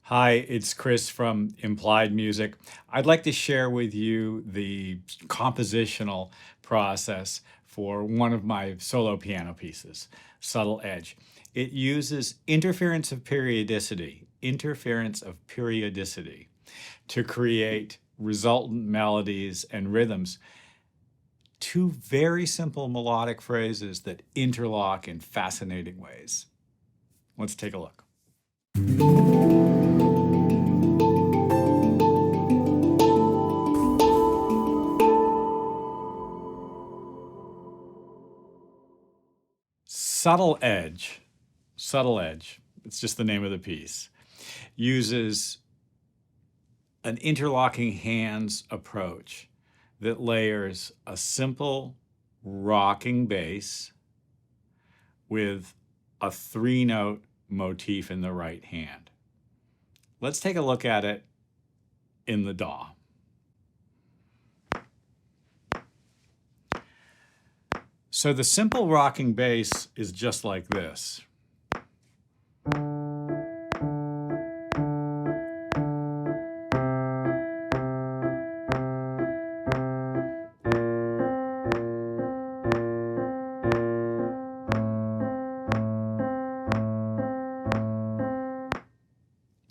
Hi, it's Chris from Implied Music. I'd like to share with you the compositional process for one of my solo piano pieces, Subtle Edge. It uses interference of periodicity to create resultant melodies and rhythms. Two very simple melodic phrases that interlock in fascinating ways. Let's take a look. Subtle Edge, it's just the name of the piece, uses an interlocking hands approach that layers a simple rocking bass with a three-note motif in the right hand. Let's take a look at it in the DAW. So the simple rocking bass is just like this.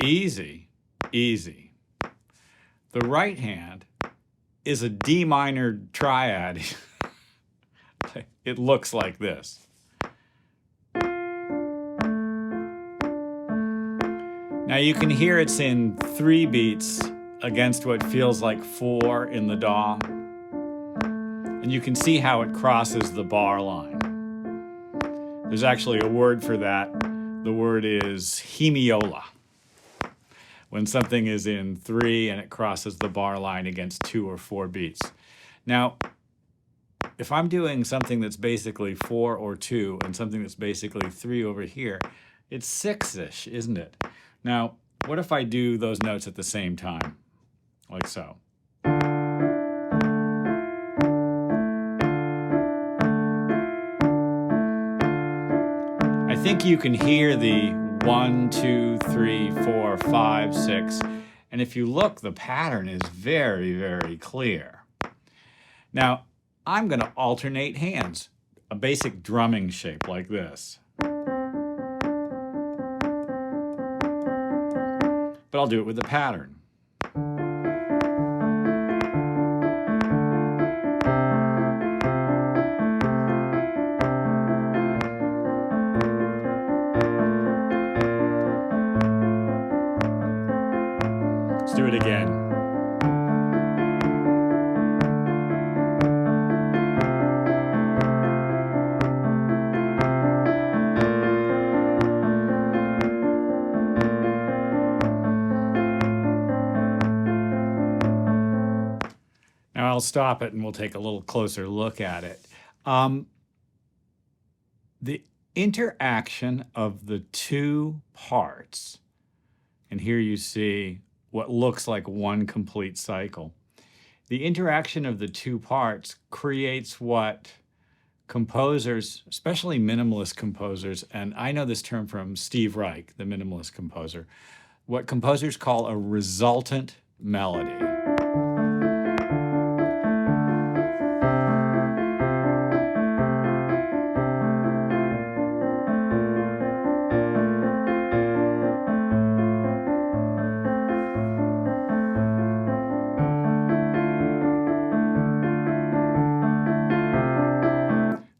Easy, easy. The right hand is a D minor triad. It looks like this. Now you can hear it's in 3 beats against what feels like 4 in the DAW. And you can see how it crosses the bar line. There's actually a word for that. The word is hemiola. When something is in 3 and it crosses the bar line against 2 or 4 beats. Now, if I'm doing something that's basically 4 or 2 and something that's basically 3 over here, it's 6-ish, isn't it? Now, what if I do those notes at the same time, like so? I think you can hear the 1, 2, 3, 4, 5, 6, and if you look, the pattern is very, very clear. Now, I'm going to alternate hands, a basic drumming shape like this. But I'll do it with the pattern. Let's do it again. Now I'll stop it and we'll take a little closer look at it. The interaction of the 2 parts, and here you see what looks like one complete cycle. The interaction of the 2 parts creates what composers, especially minimalist composers, and I know this term from Steve Reich, the minimalist composer, what composers call a resultant melody.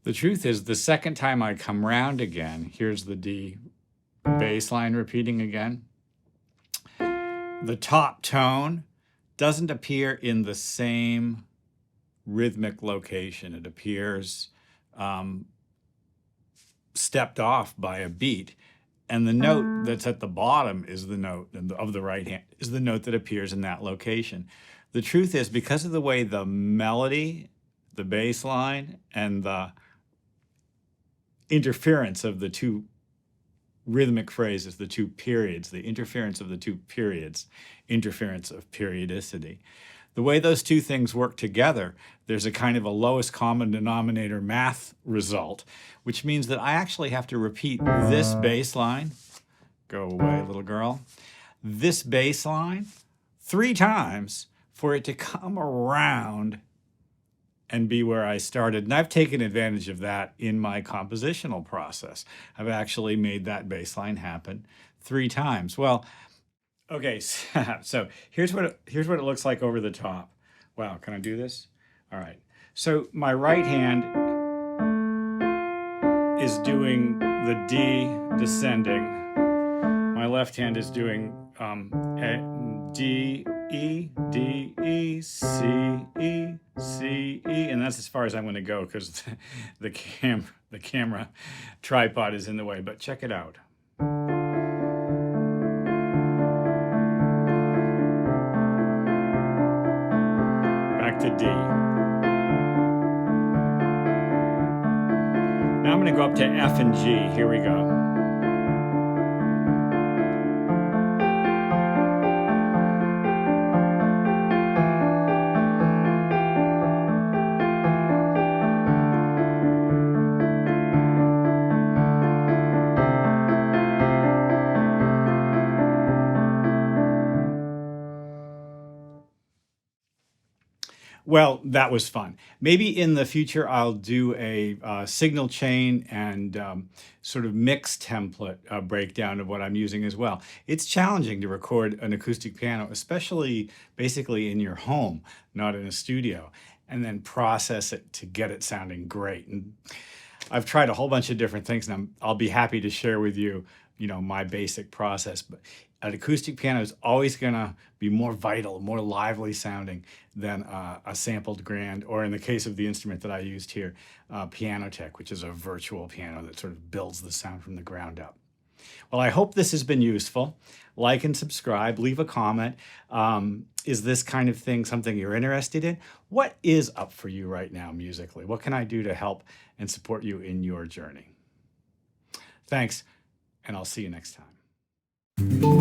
The truth is, the second time I come round again, here's the D bass line repeating again. The top tone doesn't appear in the same rhythmic location. It appears stepped off by a beat. And the note that's at the bottom is the note of the right hand, is the note that appears in that location. The truth is, because of the way the melody, the bass line, and the interference of the 2 rhythmic phrases, the 2 periods, the interference of the 2 periods, interference of periodicity. The way those 2 things work together, there's a kind of a lowest common denominator math result, which means that I actually have to repeat this bass line, go away little girl, this bass line 3 times for it to come around and be where I started. And I've taken advantage of that in my compositional process. I've actually made that bass line happen 3 times. Well, okay, so here's what it looks like over the top. Wow, can I do this? All right. So my right hand is doing the D descending. My left hand is doing D, E, D, E, C, E, C, E, and that's as far as I'm going to go because the camera tripod is in the way, but check it out. Back to D. Now I'm going to go up to F and G. Here we go. Well, that was fun. Maybe in the future I'll do a signal chain and sort of mix template breakdown of what I'm using as well. It's challenging to record an acoustic piano, especially basically in your home, not in a studio, and then process it to get it sounding great. And I've tried a whole bunch of different things, and I'll be happy to share with you, my basic process. But an acoustic piano is always going to be more vital, more lively sounding than a sampled grand, or in the case of the instrument that I used here, Piano Tech, which is a virtual piano that sort of builds the sound from the ground up. Well, I hope this has been useful. Like and subscribe, leave a comment. Is this kind of thing something you're interested in? What is up for you right now musically? What can I do to help and support you in your journey? Thanks, and I'll see you next time.